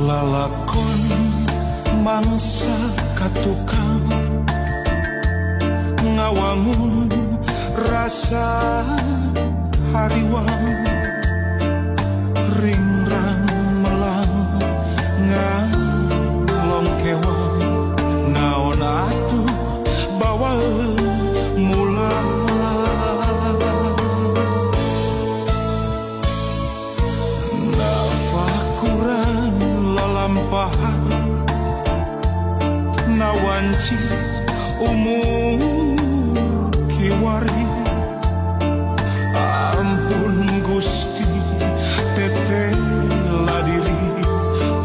Lalakon mangsa katukang ngawangun rasa hariwang ringrang melang ngalong kewang naon atuh bawa mulang nafakuran lalampahan nawanci umur kiwari ampun Gusti teteh ladiri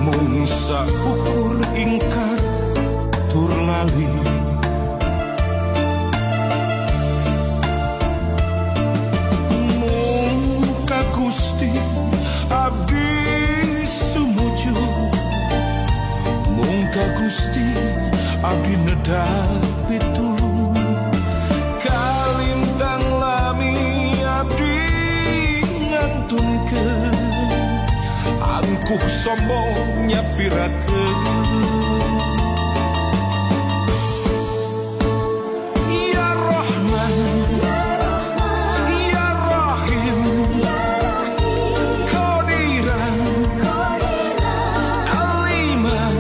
mung saukur ingkar tur lali mung ka Gusti abdi sumuju mung ka Gusti abdi nedapi tulung kalintang lami abdi ngantunkeun angkuh sombong nyapirakeun ya Rahman ya Rahim Qadiran Aliman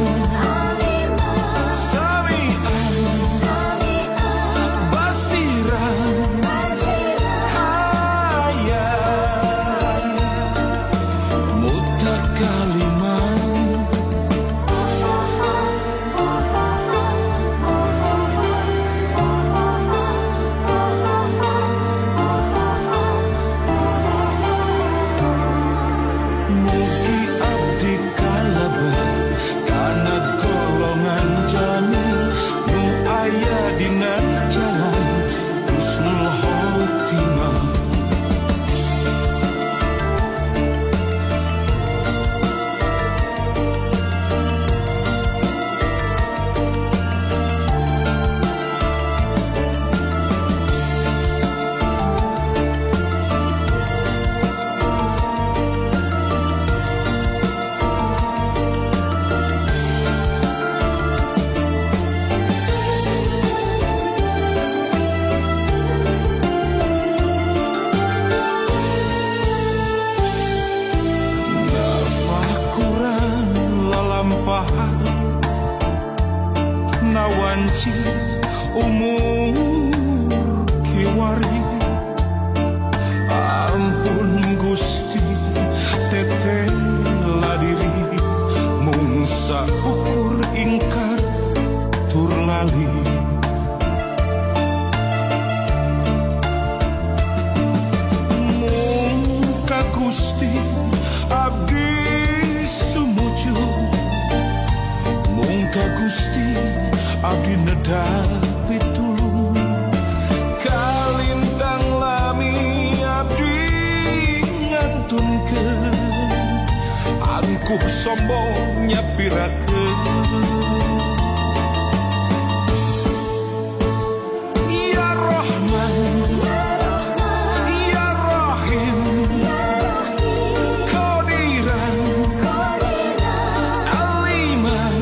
nawanci umur kiwari ampun Gusti teteh ladiri mung saukur ingkar tur lali mung ka Gusti abdi sumuju mung ka Gusti abdi nedapi tulung kalintang lami abdi ngantunkeun angkuh sombong nyapirakeun ya Rahman ya Rahim Qadiran Aliman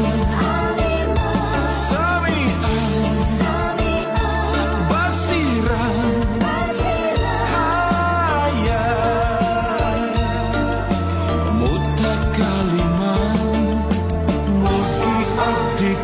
Mutakaliman mugi abdi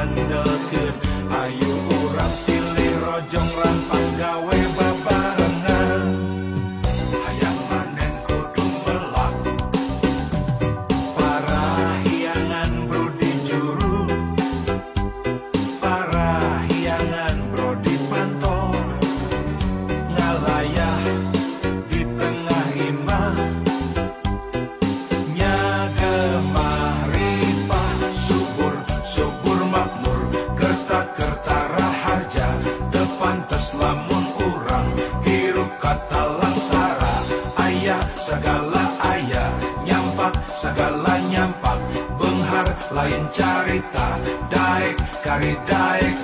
andelkeun ayu urang silih rojong rampang gawe babarengan hayang manen kudu melak parahyangan brodi juru parahyangan brodi pantol ngalayah di tengah imah nyagemah ripah subur subur makmur kerta-kerta raharja tepantes lamun urang hirup kata langsara ayah segala ayah nyampak segala nyampak benghar lain carita daek kari daek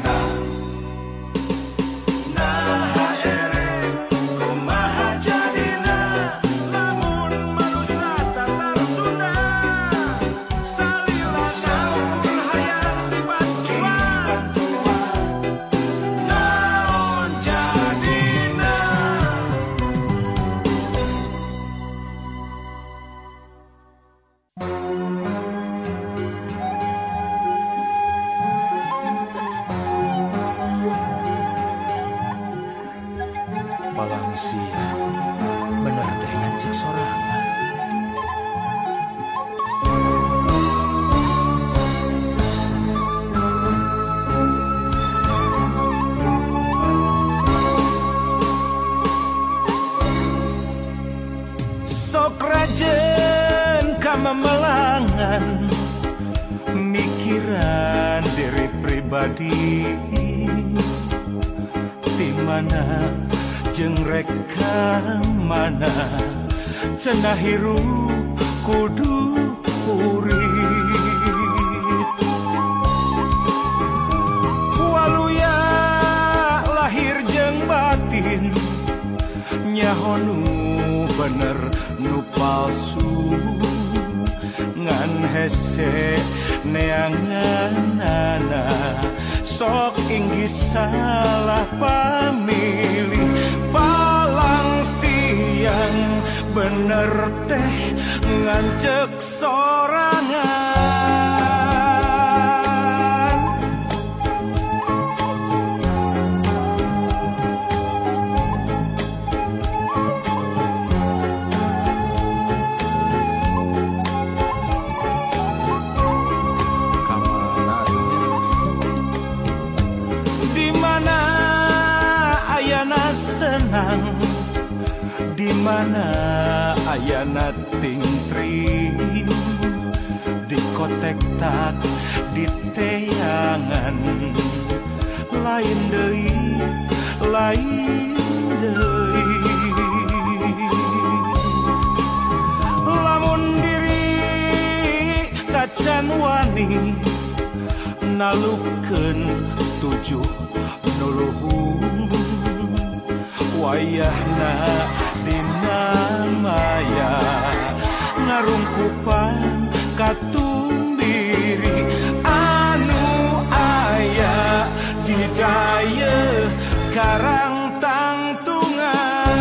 palang siang bener teh ngancek sorangan sok rajen kamamelangan mikiran diri pribadi di mana jeung reka mana cenah hirup kudu urip waluya lahir jeung batin nyaho nu bener nu palsu ngan hese neanganana sok inggih salah pamilih palang siang bener teh ngancek sorangan senang di mana ayana tingtring di kotek tak di teangan lain deui lamun diri kacan wani nalukeun tujuh nuluhung wayahna dina maya ngarungkupan katumbiri anu aya di daya karang tangtungan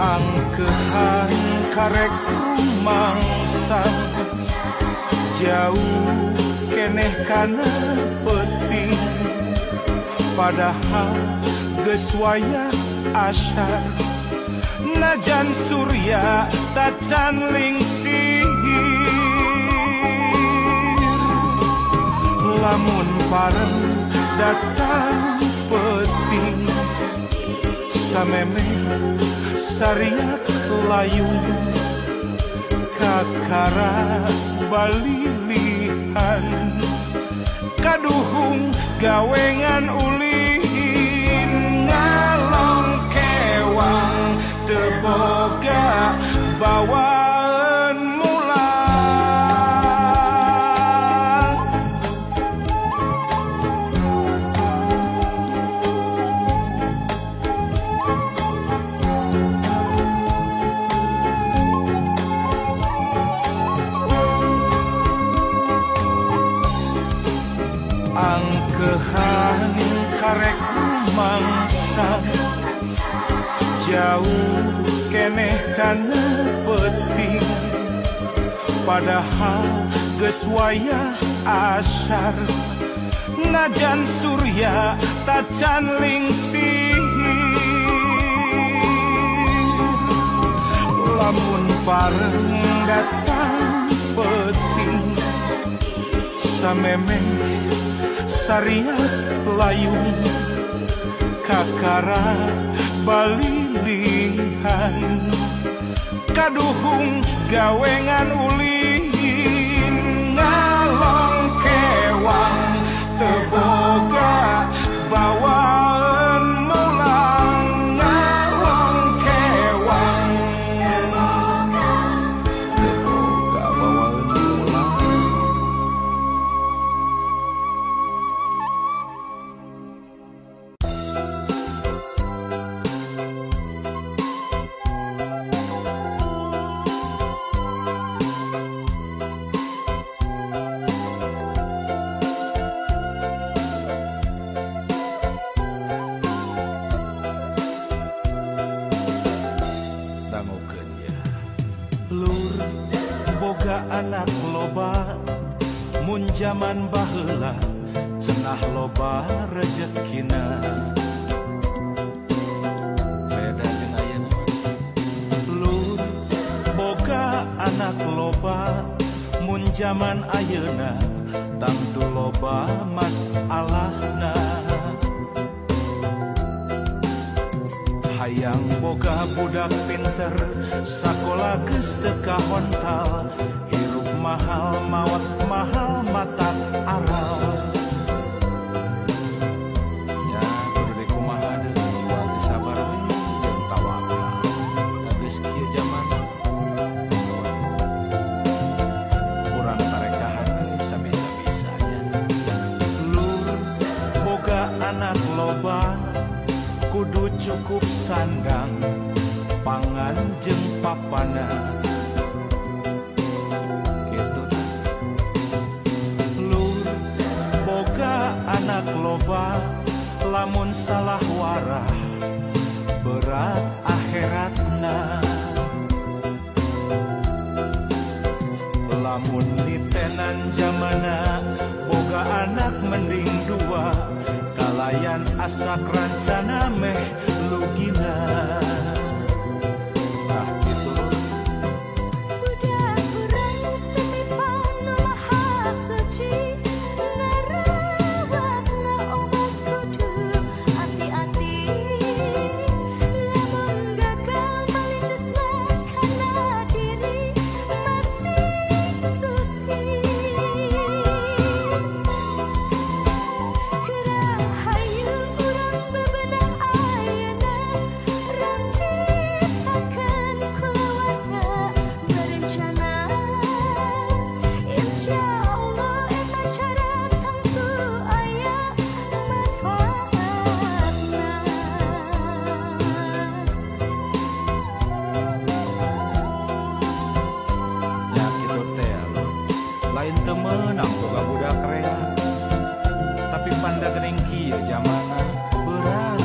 angkehan karek rumangsang jauh keneh kana penting padahal geus wayah asyar najan surya tacan lingsir lamun pareng datang penting sameme sariak layung kakara balilihan kaduhung gawengan ulin ngalong kewang teboga bawaan mulang angkehan karek mangsa jauh keneh kana penting padahal geus wayah asyar najan surya tacan lingsir lamun pareng datang peting samemeh sariat layung kakara balilihan kaduhung gawengan ulin ngalong kewang teboga bawaan mulang ngalong kewang teboga bawaan mulang. Lur boga anak loba mun jaman baheula cenah loba rezekina beda jeung ayeuna. Lur boga anak loba mun jaman ayeuna tangtu loba masalahna. Hayang boga budak pinter sakola geus teu kahontal hirup mahal maot mahal mata aral nya kudu dikumaha deui jual sabar we jeung tawakal da geus kieu zaman urang tarekahan sabisa-bisanya. Lur boga anak loba kudu cukup sandang pangan jeung papana kitu teh. Lur boga anak loba lamun salah warah berat akhiratna. Lamun ditenan zamana boga anak mending dua kalayan asak rancana meh lugina. Nah gitu. Budak urang titipan nu maha suci ngarawatna obat kudu hati-hati lamun gagal malindesna kana diri masih suci. Hayu urang bebenah ayeuna rancitakeun kulawarga berencana insyaallah eta cara tangtu aya manfaatna. Ya kitu teh Lur. Lain teu meunang boga budak rea. Tapi panda geuning kieu zamana berat.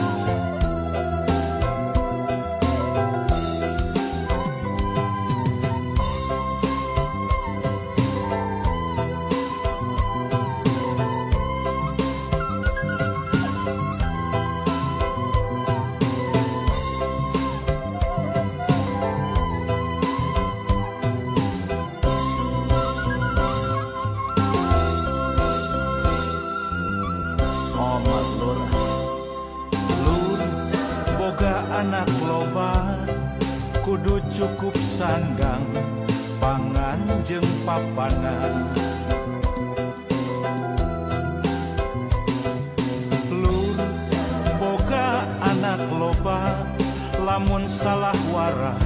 Omat Lur. Lur boga anak loba kudu cukup sandang pangan jeung papana. Lur boga anak loba lamun salah warah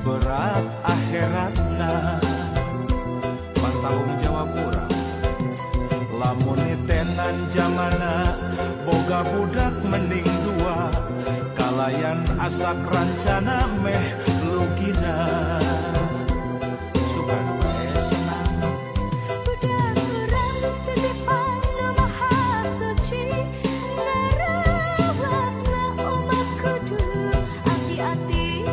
berat akhiratna. Pantanggung jawab urang lamun tenan zamana boga budak mending dua kalayan asak rancana meh lugina. Sugan wae senang. Budak urang titipan nu maha suci ngarawatna umat kudu hati-hati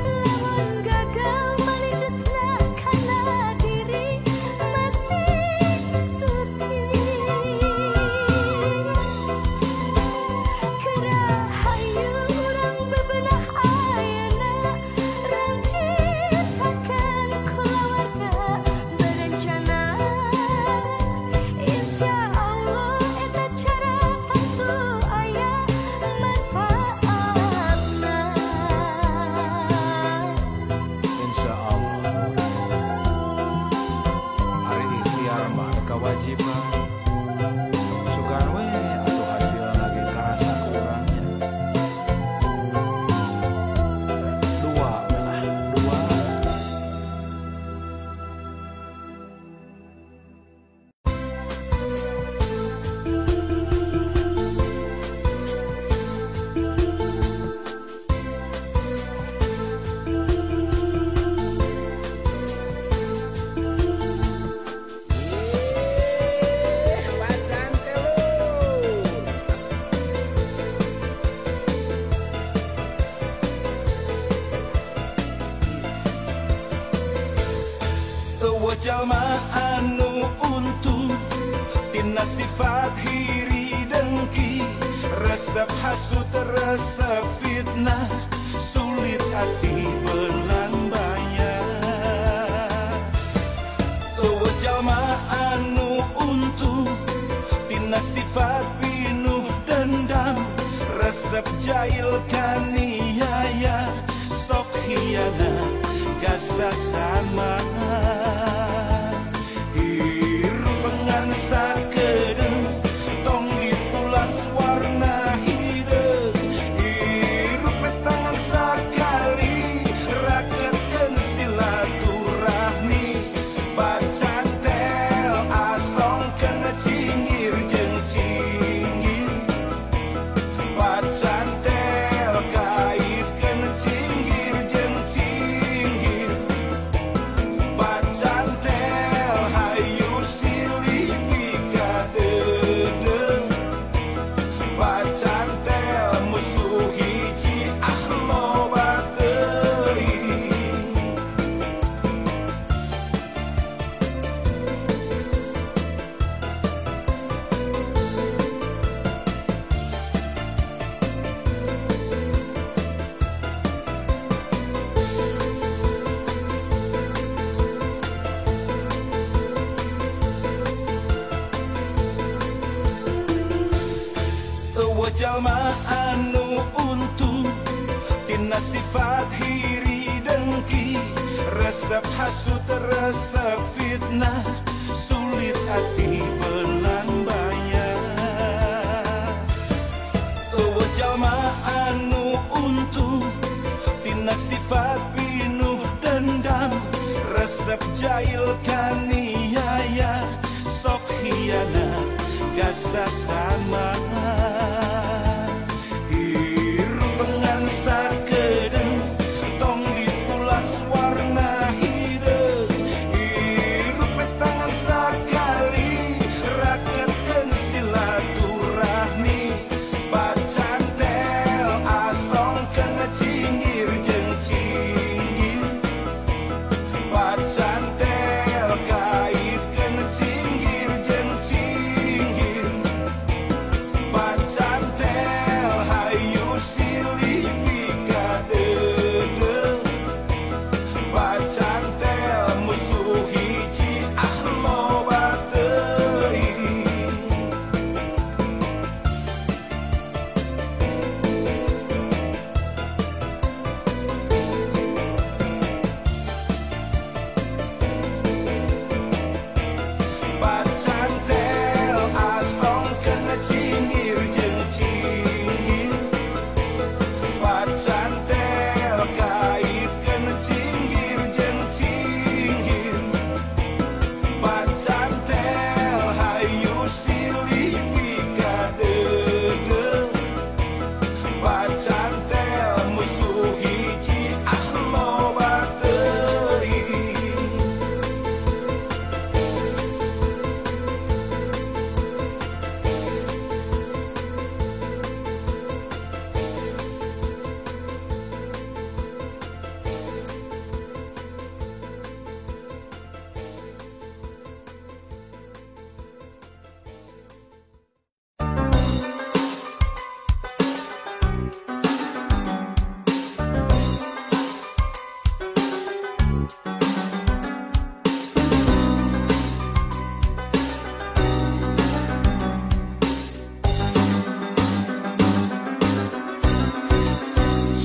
lamun gagal malindesna kana diri jalma anu untung tina sifat hiri dengki, resep hasut resep fitnah, sulit hati belang bayar. Jalma anu untung tina sifat pinuh dendam, resep jahil kaniaya, sok hianat gasa sama. Hirup pengan sakedeng tong dipulas warna hidung, hirup petangan sakali raketkeun silaturahmi, bacan tel asong kena cinggir jeung cinggir, bacan tel kait kena cinggir jeung cinggir, bacan tel hayu silih pika dedeng, bacan tel musuh hiji loba teuing. Jalma anu untung tina sifat hiri dengki, resep hasut resep fitnah, sulit hati belang bayar. Jalma anu untung tina sifat pinuh dendam, resep jahil kaniaya, sok hianat gasa sama. Sakedeng tong dipulas warna hidung, hirup petangan sakali raketkeun silaturahmi, bacan tel asong kena cinggir jeung cinggir, bacan tel kait kena cinggir jeung cinggir, bacan tel hayu silih bacan tel musuh hiji loba teuing. Bacan tel asong kena cinggir jeung cinggir, bacan tel kait kena cinggir jeung cinggir, bacan tel hayu silih pika dedeng, bacan tel musuh hiji loba teuing.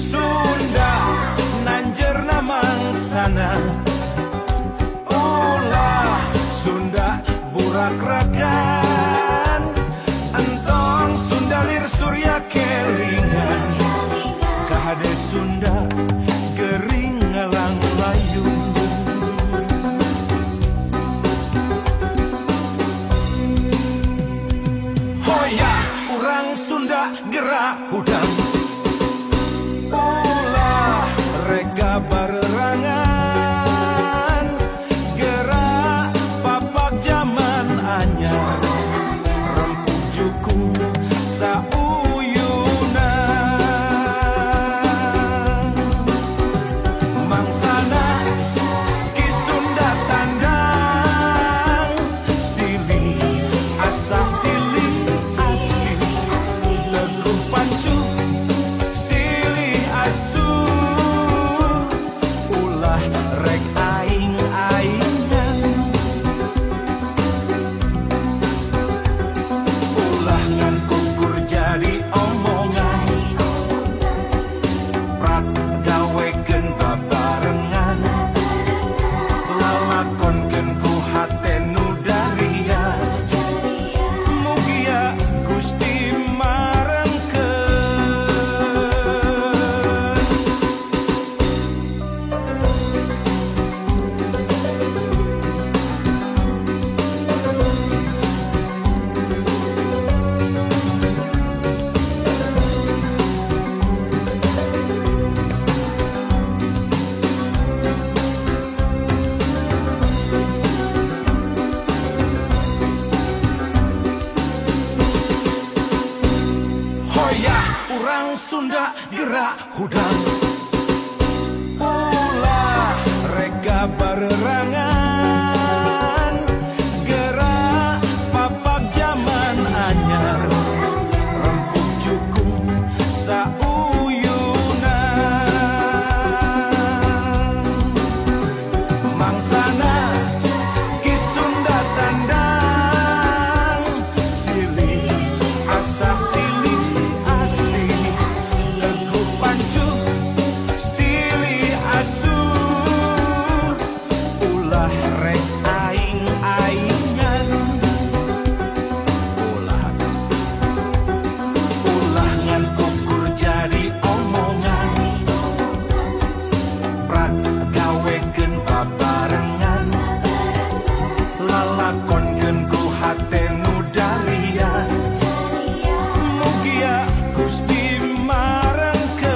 Sunda nanjerna mangsana, ulah Sunda burak rakan, entong Sunda lir surya kelingan, kahade Sunda gering ngalang layung. Hoya urang Sunda gerak hudang, ulah rega barerangan, gerak papak zaman anyar, Sunda gerak hudang ulah reka bererangan gerak papak zaman anyar rempuk jukung sauyunan mangsana ki Sunda tandang silih asah silih asih teguh pancu silih asuh ulah rek aing-aingan ulah ngan ukur jadi omongan prak gawekeun babarengan lalakonkeun ku hate nu darian mugia Gusti marengkeun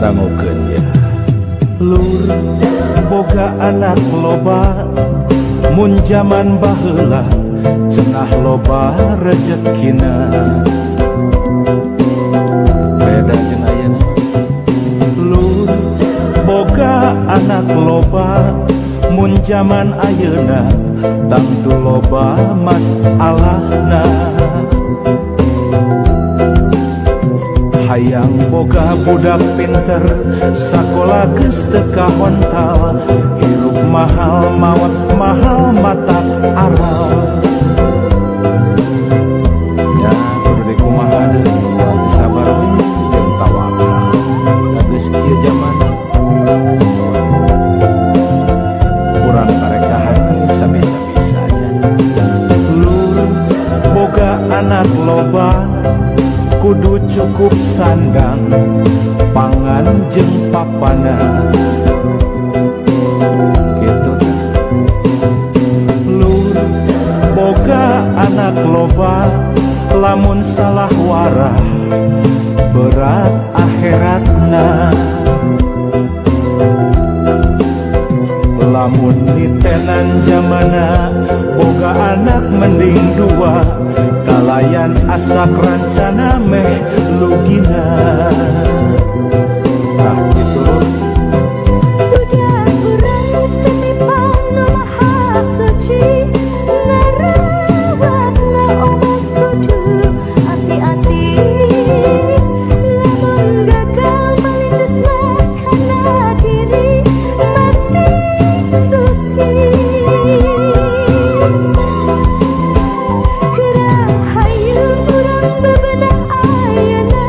dangukeun ya lur boga anak loba mun jaman baheula cenah loba rezekina beda jeung ayeuna lur boga anak loba mun jaman ayeuna tangtu loba masalahna hayang boga budak pinter sakola geus teu kahontal hirup mahal mawat mahal mata aral ya kudu dikumaha deui sabar we jeung tawakal geus kieu zaman urang karekahan sabisa-bisanya lur boga anak loba kudu cukup sandang pangan jeung papana gitu lur boga anak loba lamun salah warah berat akhiratna lamun nitenan zamana boga anak mending dua kalayan asak rancana meh lugina tah gitu Budak urang titipan nu maha suci ngarawatna obat kudu hati-hati lamun gagal malindusna kana diri masih suci Gerah hayu urang bebenah ayeuna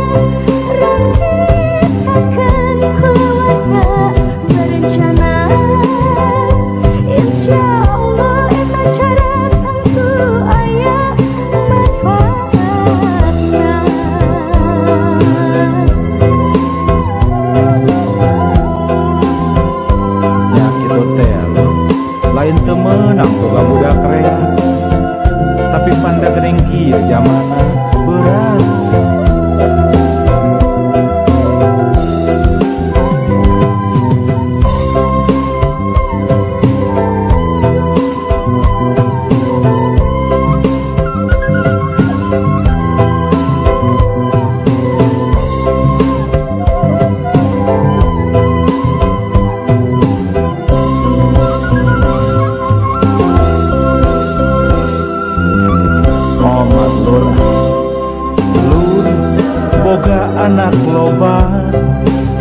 anak loba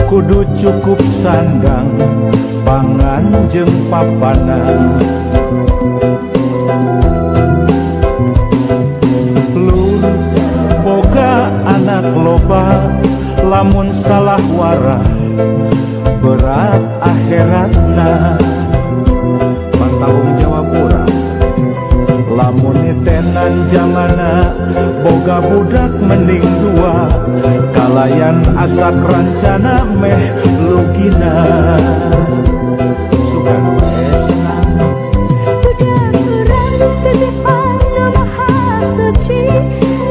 kudu cukup sandang pangan jeung papanan. Lur boga anak loba lamun salah warah berat akhiratna. Tanggung jawab urang lamun tenan zamana boga budak mending dua kalayan asa rancana meh lugina. Sugan we senang Budak urang titipan maha suci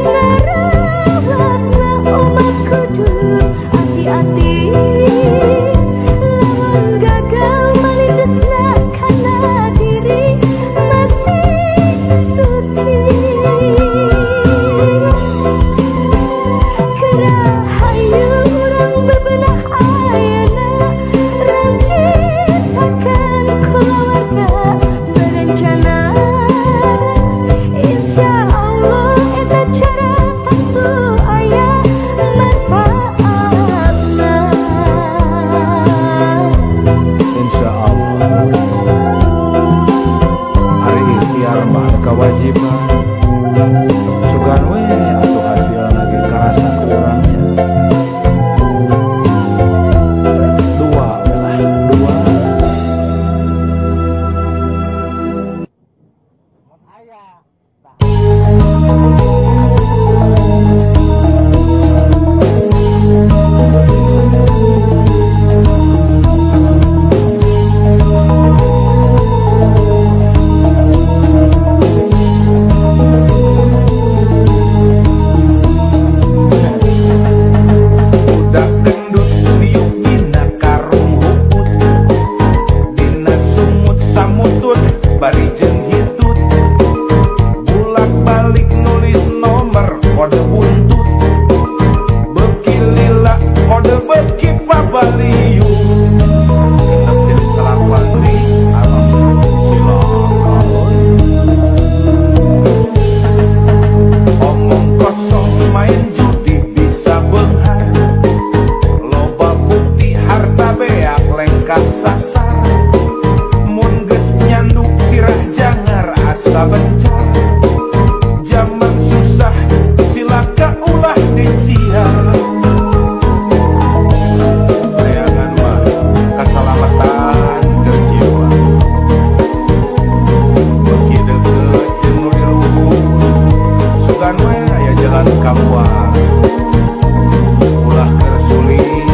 ngarawatna umat kudu hati-hati lamun gagal malindusna kana diri masih suci. Kerahayu urang bebenah ayana rancitakan keluarga berencana. Insya Allah eta cara tentu aya manfaatna. insya Allah hari ikhtiar mah kewajiban. Sugan we atuh hasil lagi karasa ke urangnya. Dua lah dua. Budak gendut liuk dina karung huput dina sumut samutut bari jeung hitut bulak balik nulis nomor kode buntut beuki lila kode beuki pabaliu inap jadi salah pantri alam silakan omong kosong main judi bisa benghar loba bukti harta beak lengkap sasar mun geus nyanduk sirah jangar asa bencar zaman susah silaka ulah disiar bayangan mah keselamatan jeung jiwa beuki deukeut jeung nu diluhur sugan we aya jalan kaluar ulah keur sulit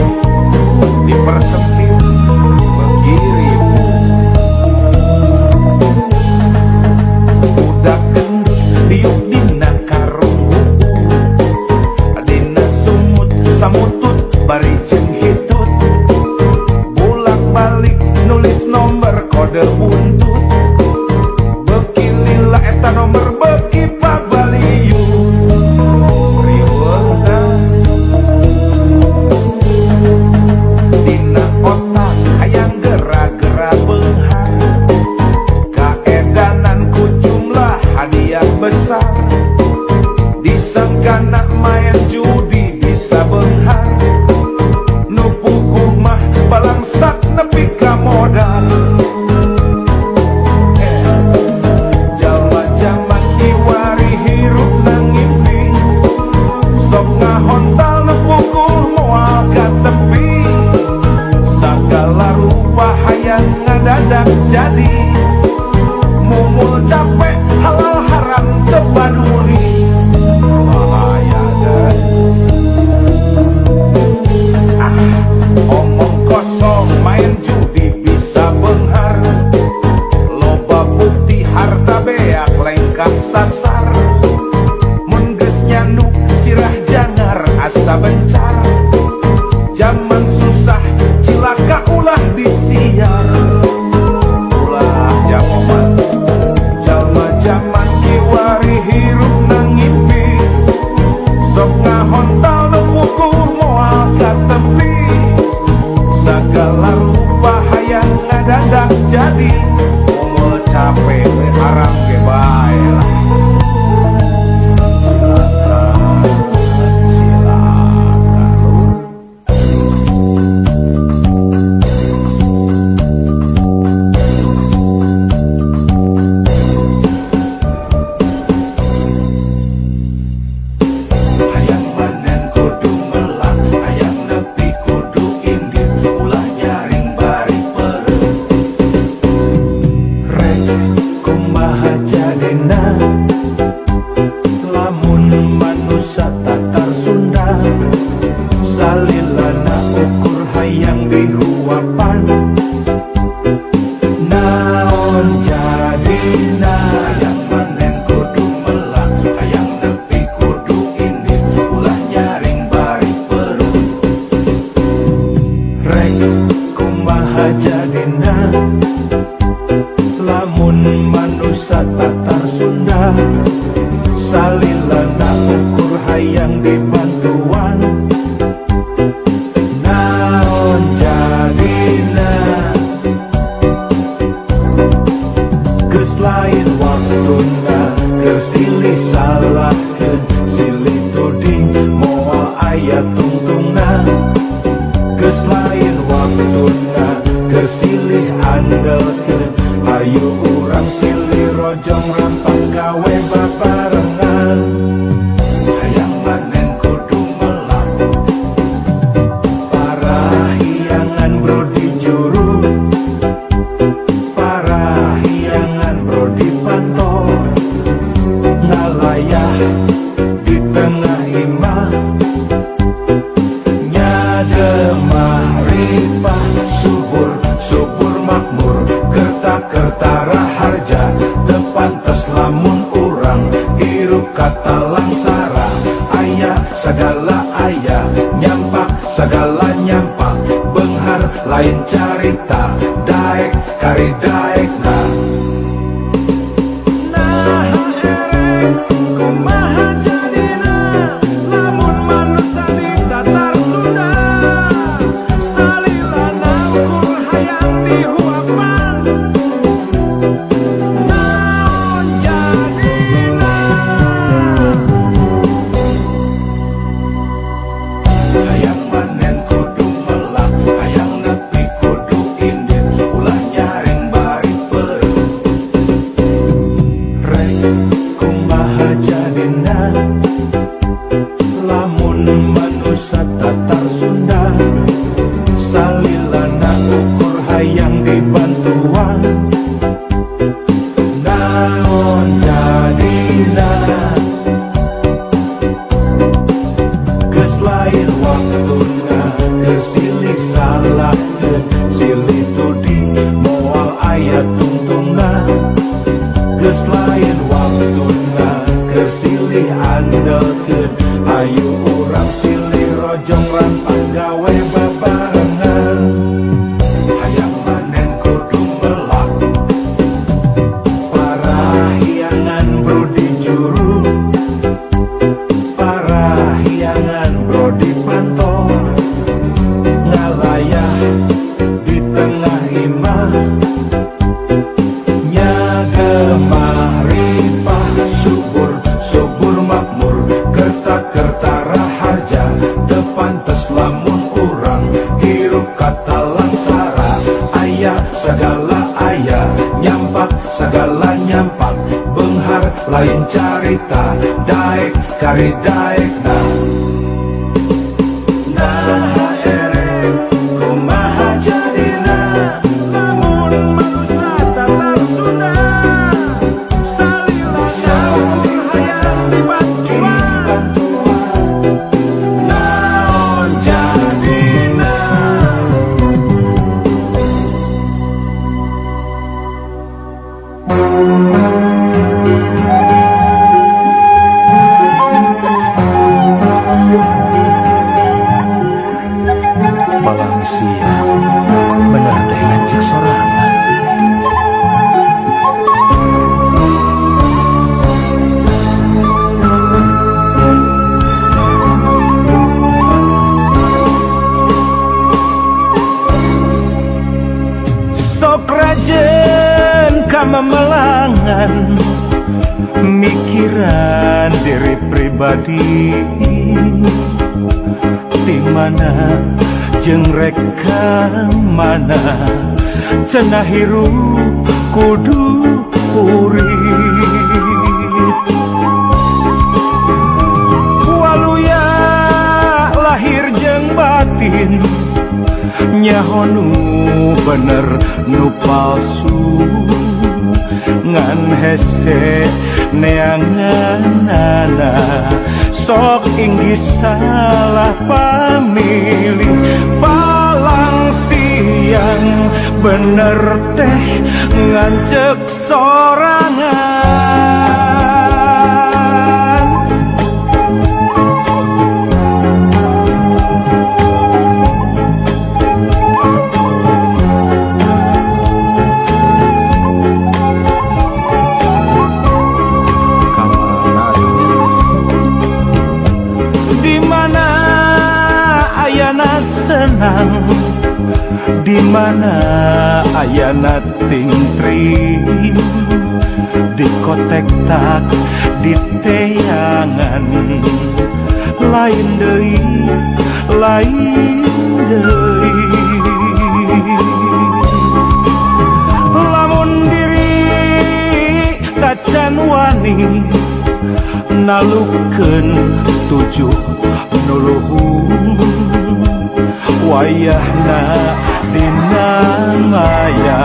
dipersempit beuki ribu. Budak gendut liuk dina karung huput dina sumut samutut bari jeung hitut bulak balik nulis nomor kode buntut beuki lila eta nomor beuki pabaliu riweuna dina otak hayang gera-gera beunghar kaedanan ku jumlah hadiah besar disangkana main judi bisa beunghar salilana ukur hayang diruapan. Naon jadina hayang manen kudu melang, hayang nepi kudu indit, ulah nyaring bari perut. Rek kumaha jadina lamun manusia Tatar Sunda, salilana ukur hayang dibantuan. Naon jadina geus lain waktuna keur silih salahkeun, silih tuding moal aya tungtungna. Geus lain waktuna keur silih andelkeun, ayo urang silih rojong rampang gawe babarengan. Hayang manen kudu melang, parahiangan brodi juru, parahiangan brodi pantol, ngalayah di tengah imah, nyademah ripah subur, subur makmur, kerta-kerta raharja, tepantes lamun urang hirup kata langsara. Aya segala aya, nyampak segala nyampak, benghar lain carita, daek kari daekna. Nah erek kumaha jadina lamun manusia di Tatar Sunda, salilana ukur hayang dihuapan. Naon jadina hayang manen kudu melang, hayang nepi kudu indit, ulah nyaring bari perut. Rek kumaha jadina lamun manusia Tatar Sunda, salilana ukur hayang dibantuan. Naon jadina geus lain waktuna keur silih salahkeun, silih tuding moal aya tungtungna. Geus lain waktuna keur silih andelkeun, ayo urang silih rojong rampang gawe babarengan. Hayang manen kudu melang, parahiangan brodi juru, parahiangan brodi pantol, ngalayah di tengah imah, nyagemah ripah subur, subur makmur, kerta-kerta raharja, tepantes lamun urang hirup kata langsara. Aya segala aya, nyampak segala nyampak, benghar lain carita, daek kari daekna. Nah erek kumaha jadina lamun manusia Tatar Sunda, salilana ukur hayang dibantuan. Naon jadina palang siang bener teh ngancik sorangan. Sok rajen kamamelangan, mikiran diri pribadi, di mana jeung reka mana cenah hirup kudu urip. Waluya lahir jeung batin, nyaho nu bener nu palsu, ngan hese neanganana sok inggih salah pamilih palang siang bener teh ngancek sorangan. Dimana ayana senang, dimana ayana tingtring, di kotek tak di teangan, lain deui, lain deui. Lamun diri tacan wani nalukeun tujuh nuluhung, wayahna dina maya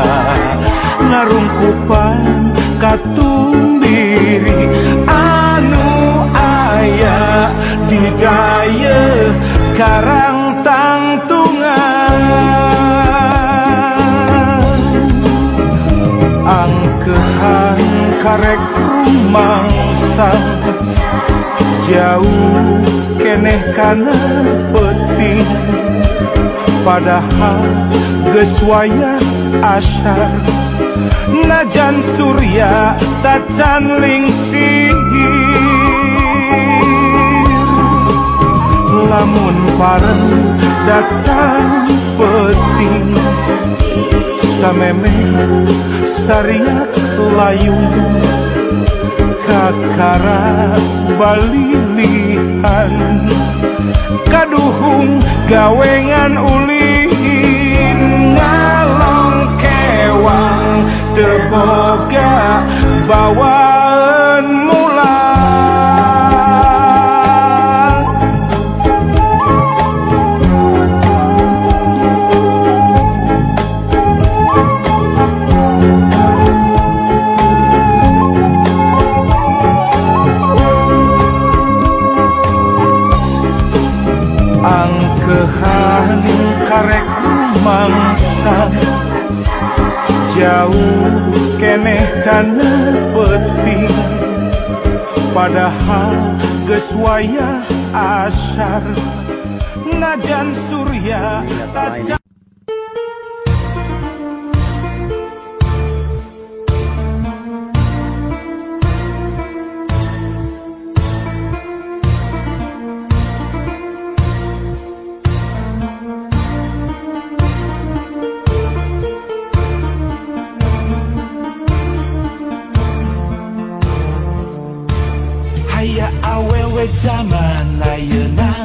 narungkupan katumbiri anu aya di daya karang tangtungan. Angkehan karek rumangsang jauh keneh kana penting, padahal geus wayah asyar najan surya tacan lingsir. Lamun pareng datang penting sameme sariak layung kakara balilihan kaduhung gawengan ulin ngalong kewang teboga bawaan mulan. Angkehan karek mangsa jauh keneh kana penting, padahal geus wayah asyar najan surya tacan. Aya awewe zaman ayeuna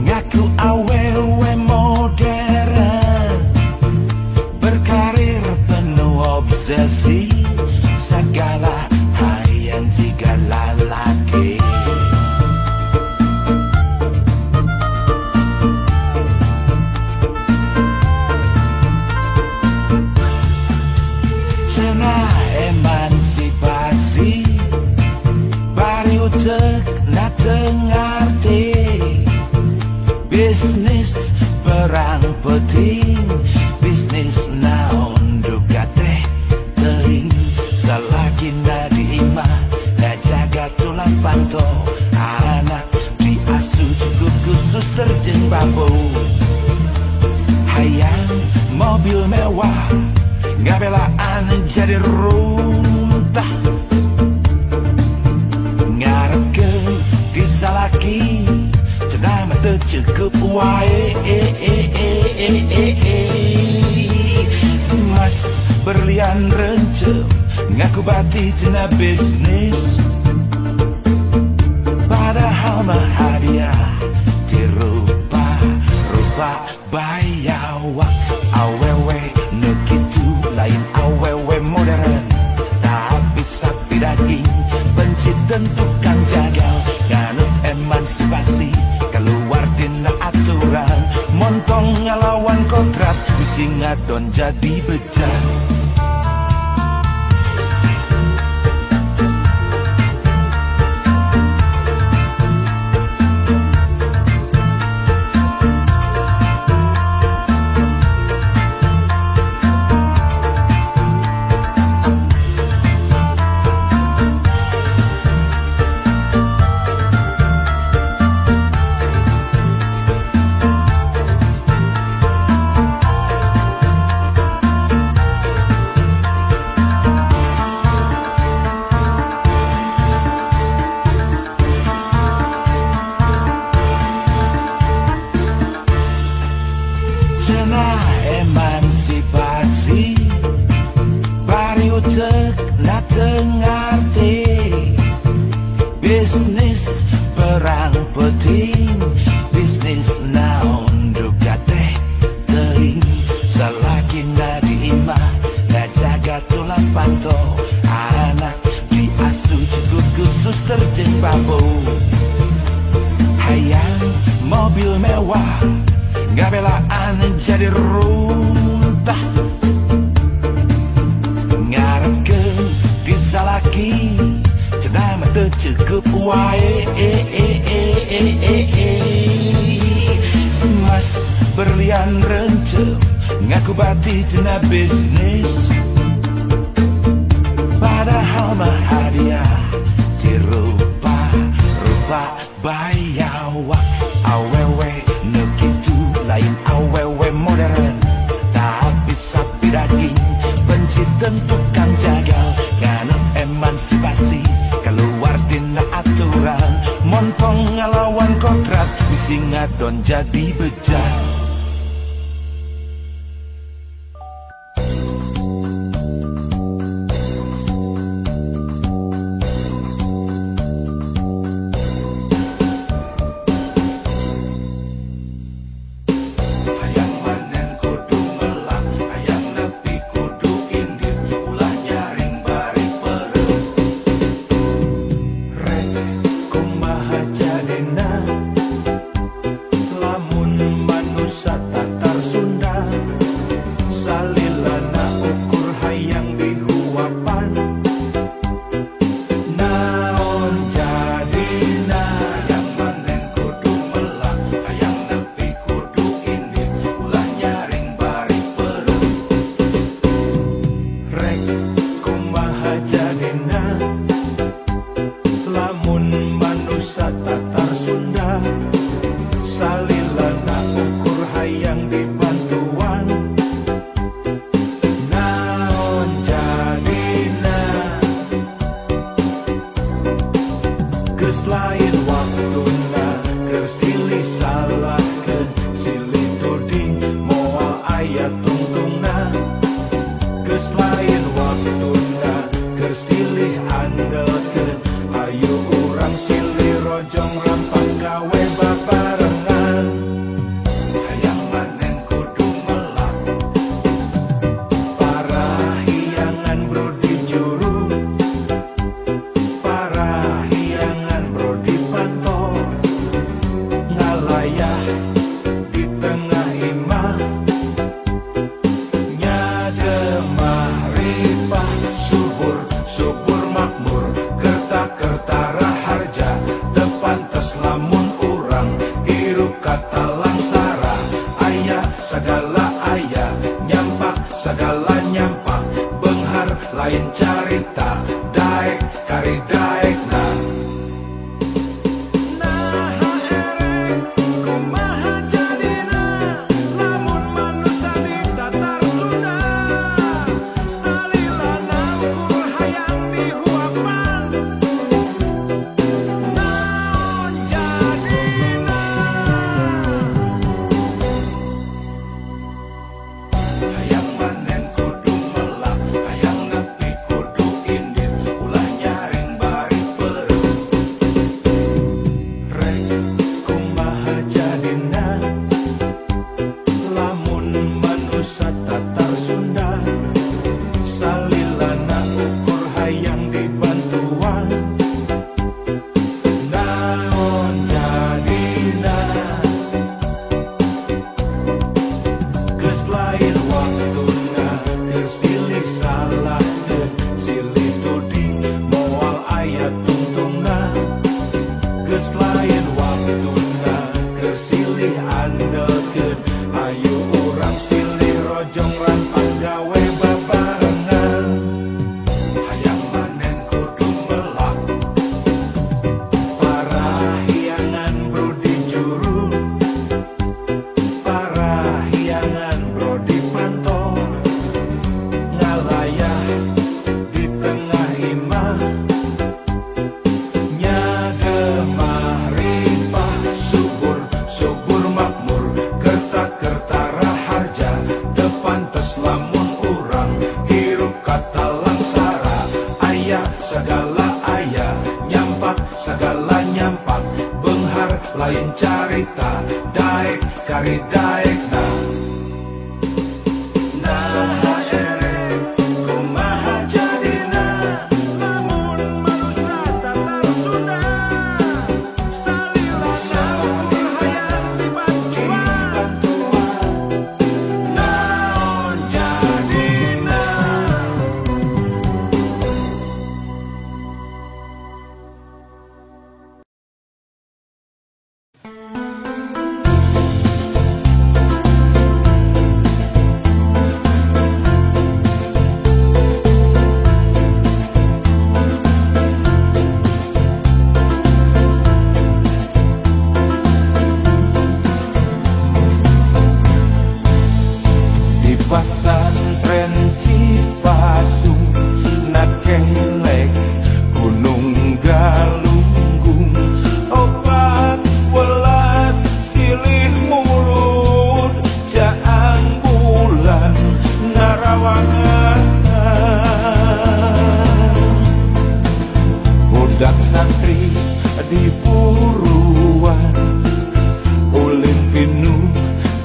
ngaku awewe modern, berkarir penuh obsesi segala hayang segala laki. Cenah emansipasi utek na tengarti, bisnis perang penting, bisnis naon duka teh teuing salaki na diimah na jaga tulang panto anak diasuh cukup khusus terjeng bambu. Hayang mobil mewah gabelaan jadi runtah, salaki cenah mah teu cukup wae. Mas berlian rencem ngaku bati cenah bisnis, padahal mah hadiah tirupa bayawa awewe nu kitu lain awewe modern tapi sapi daging benci tentukan jagal nganut emansipasi keluar dina aturan montong ngelawan kodrat bisi ngadon jadi bejat. butek na tengarti bisnis perang penting bisnis naon juga teh teuing salaki na diimah na jaga tulang panto anak diasuh cukup khusus terjeng babo hayang mobil mewah gabelaan jadi runtah ngarepkeun disalaki cenah mah teu cukup wae emas berlian rencep ngaku bati cenah bisnis padahal mah hadiah dirupa-rupa bayawak awewe nu kitu lain awewe modern tapi sapi daging benci tentukan jagal nganut emansipasi keluar dina aturan montong ngalawan kontrak bisi ngadon jadi bejat. Lain waktuna kersilih salahkeun silih tuding moal aya tungtungna geus lain waktuna kersilih andelkeun ayo urang silih rojong rampang gawe babarengan hayang manen kudu melak para hiangan brodi juru di tengah imah nyada mahrifah subur subur makmur kerta-kerta raharja tepantes lamun urang hirup kata langsara ayah segala ayah nyampak segala nyampak benghar lain carita daek kari daek nah subur makmur kerta daek kari daek nah ere kumaha jadina lamun manusia tatar Sunda salila naon hayang dibantuan naon jadina. Di pasantren Cipasung nakelek Gunung Galunggung opat welas silih mulut jaang bulan narawangan budak santri di buruan ulin pinu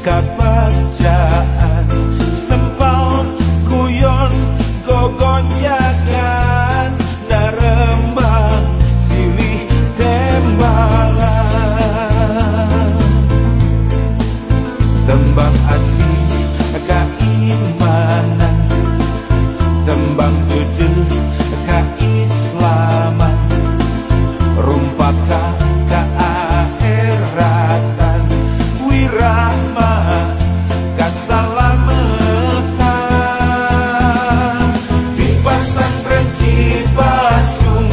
kabacaan sempal guyon gogonjagan narembang silih tembalan tembang asih keimanan tembang gede keislaman rumpaka keakhiratan wirahma kasalamatan di pasantren Cipasung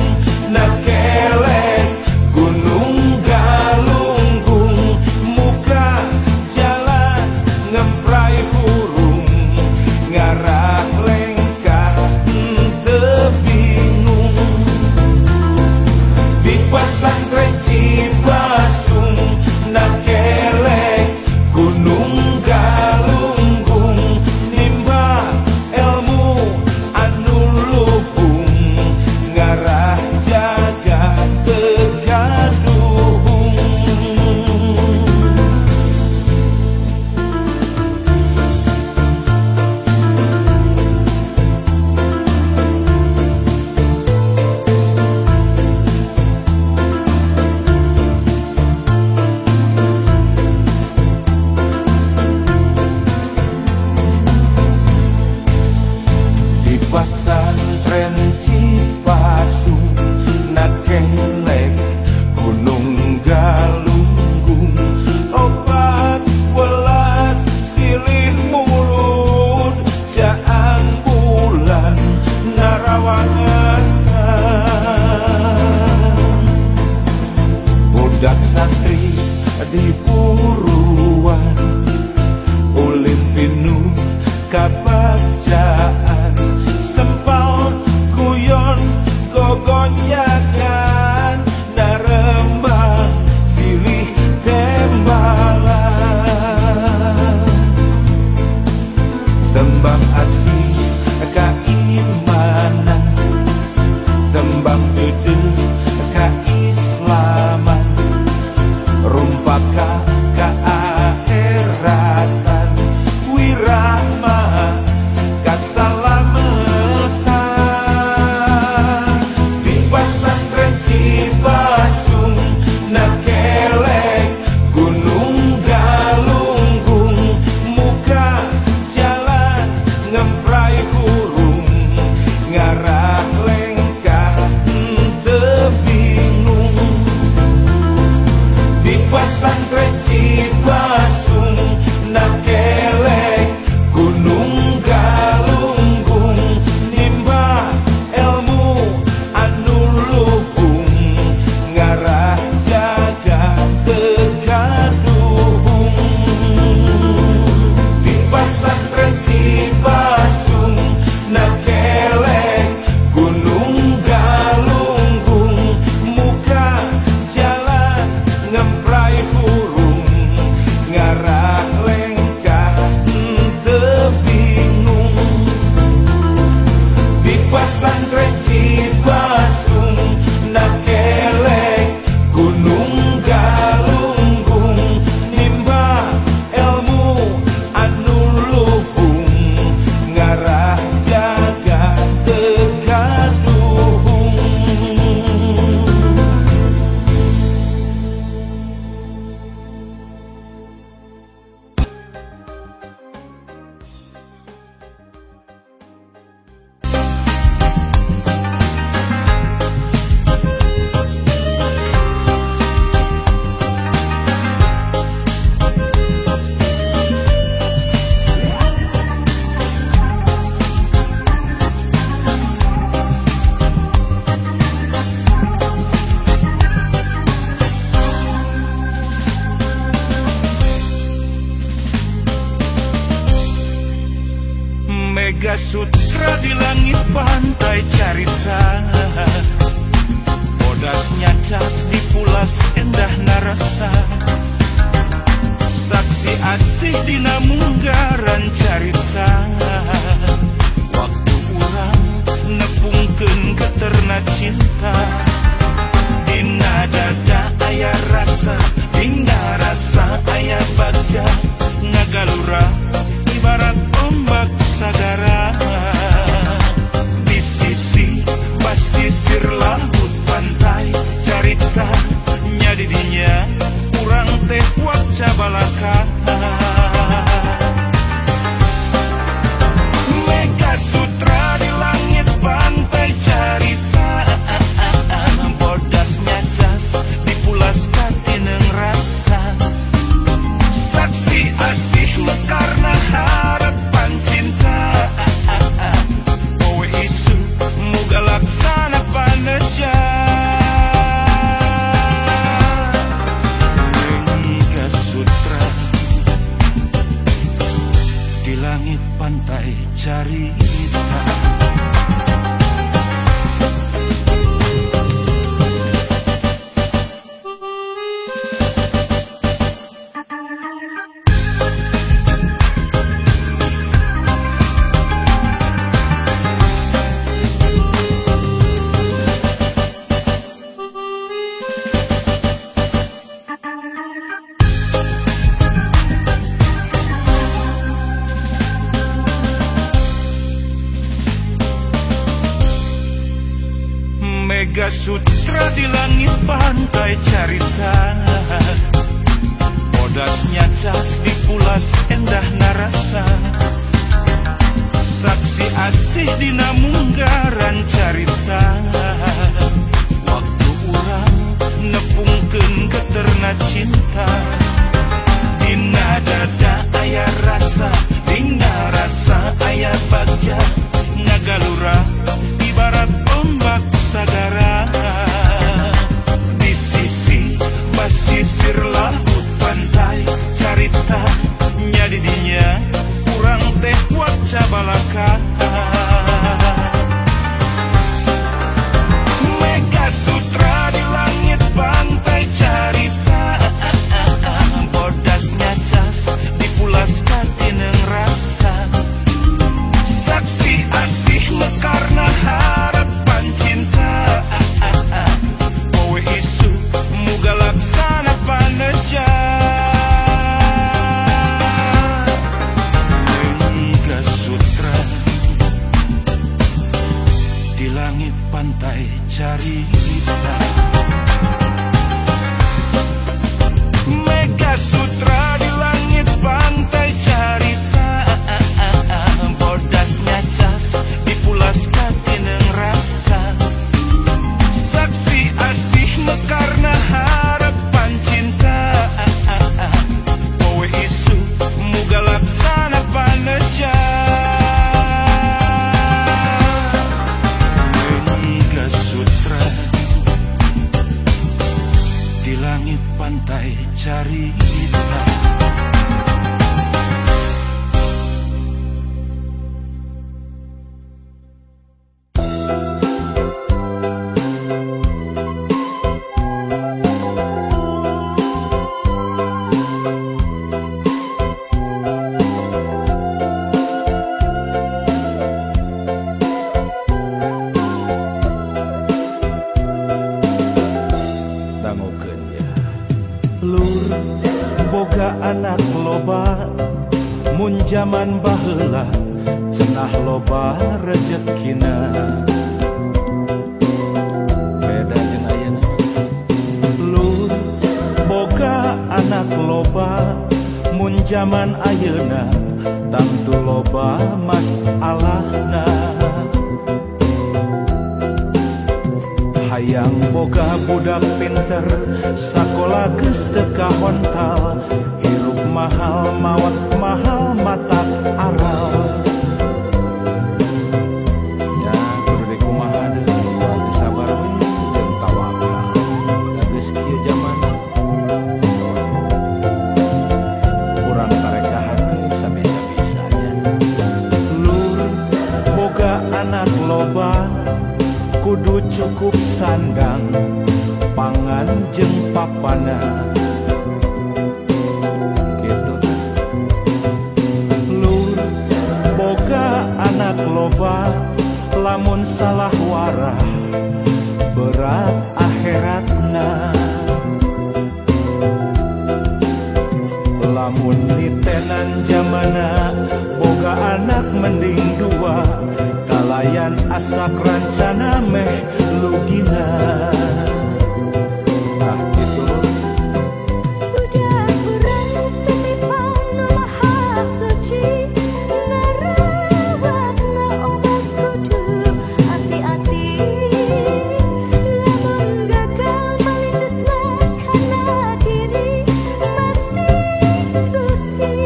nakelek Gunung Galunggung muka jalan ngemprai burung ngarah lengkah teu bingung di pasantren Cipasung nakelek Gunung Galunggung nimba ilmu anu lupung ngarah jaga tegaduhung. Di pasantren Cipasung nakelek Gunung Galunggung opat welas silih mulut jaang bulan narawangan budak santri di buruan ulin pinu kabacaan sempal guyon gogonjagan narembang silih tembalan tembang asih keimanan tembang gede keislaman rumpaka keakhiratan wirahma kasalamatan di pasantren Cipasung nakelek Gunung Galunggung muka jalan ngemprai burung ngarah lengkah teu bingung di pasantren Cipasung nakelek Gunung Galunggung nimba ilmu anu lupung ngarah jaga tegaduhung di pasantren Cipasung nakelek Gunung Galunggung muka jalan ngemprai burung ngarah lengkah teu bingung di pasantren Cipasung nakelek Gunung Galunggung nimba Mega Sutra di langit pantai carita, bodasnya cas di pulas endah narasa, saksi asih dina munggaran carita, waktu urang nepungkeun geterna cinta, dina dada aya rasa, dina rasa aya bagja, ngagalura ibarat ombak sagara, di sisi basisir laut pantai carita, nyadidinya urang teh waca balaka. Mega Sutra di langit pantai carita, bodasnya cas dipulas katineng rasa, saksi asih mekarna harapan cinta, kowe isu muga laksana paneja. Mega Sutra di langit pantai carita. Mega Sutra di langit pantai carita, bodasnya cas dipulas endah narasa, saksi asih dina munggaran carita, waktu urang nepungkeun geterna cinta, dina dada aya rasa, dina rasa aya bagja, ngagalura ibarat ombak sagara, di sisi basisir laut pantai carita, nyadidinya urang teh waca balaka. Mega Sutra di langit pantai carita, bodasnya cas dipulas katineng rasa, saksi asih mekarna harapan cinta, kowe isu muga laksana paneja. Mega Sutra di langit pantai carita. Mega Sutra di langit pantai carita, bodasnya cas dipulas katineng rasa, saksi asih mekarna harapan cinta, kowe isu muga laksana paneja. Mega Sutra di langit pantai carita. Lur boga anak loba, mun jaman baheula cenah loba rezekina, beda jeung ayeuna. Lur boga anak loba, mun jaman ayeuna tamtu loba masalahna. Hayang boga budak pinter, sakola geus teu kahontal, hirup mahal mawat mahal matak aral. Ya kudu dikumaha deui, kudu sabar we jeung tawakal. Da geus kieu jaman, urang karekahan sabisa-bisanya. Lur sandang pangan jeung papana gitu. Lur boga anak loba lamun salah warah berat akhiratna. Lamun nitenan zamana boga anak mending dua, kalayan asak rancana meh lugina. Ah gitu. Budak urang titipan nu maha suci, ngarawatna obat kudu hati-hati. Lamun gagal malindusna kana diri masih suci.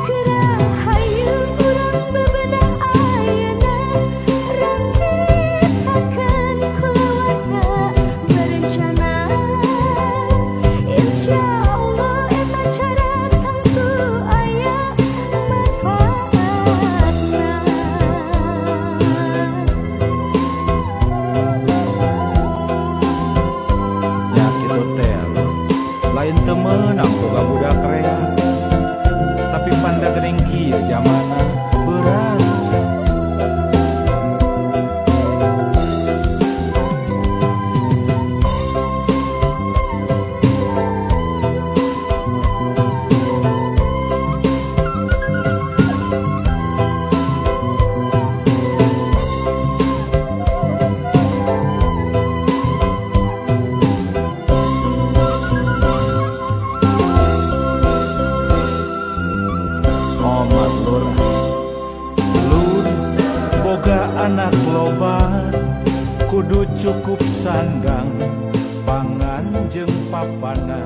Gerahayu urang bebenah ayeuna, rancitakeun kulawarga berencana. Insyaallah eta cara tangtu aya manfaatna. Ya gitu teh lain teu meunang boga budak rea, tapi panda gering kieu zamana berat. Omat lur boga anak loba kudu cukup sandang pangan jeung papana.